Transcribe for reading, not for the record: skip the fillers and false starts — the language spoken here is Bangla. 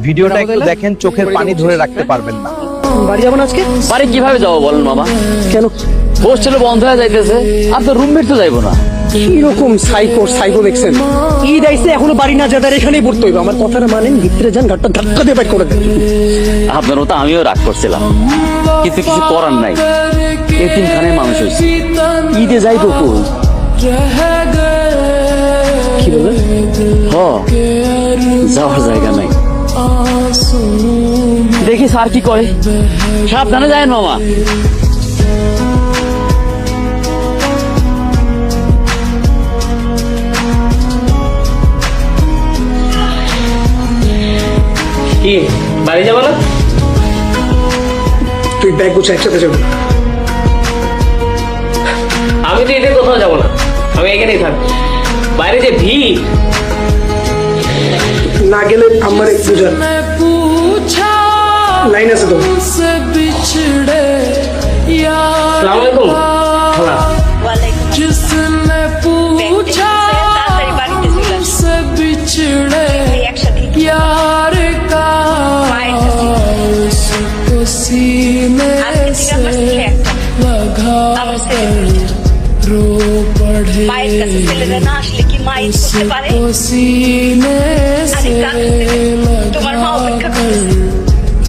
ভিডিওটা একটু দেখেন, চোখের পানি ধরে রাখতে পারবেন না। বাড়ি যাবো না আজকে? বাড়ি কিভাবে যাবো বলেন মামা? কেন? হোস্টেলে বন্ধ হয়ে যাইতেছে, আর তো রুমমেট তো যাইবো না। কিরকম সাইকো দেখছেন? ঈদ আইসে এখনো বাড়ি না যাদের এখানেই পড়তে হইবে। আমার কথাটা মানেন, ভিতরে যান, ঘাটটা ধাক্কা দিয়ে বাইক করে দেন। আপনার মতো আমিও রাগ করছিলাম, কিন্তু কিছু করার নাই। এতিমখানে মানুষ হয়েছে, ঈদে যাইবো কই? কি বলেন? যাওয়ার জায়গা নাই। দেখি স্যার কি করে। সাবধানে যায় মামা। কি বাড়ি যাবো না? তুই ব্যাগ গুছা, একসাথে যাবো। আমি তো এদের কোথাও যাবো না, আমি এখানেই থাকবো। বাইরে যে ভিড়, না গেলে আমার এক বুঝার লাইন আছে তো। সালাম আলাইকুম। খালা, जिसने पूछा से बिछड़े यार का उसको सीने से लगा कर रो पड़े उसको सीने से लगा कर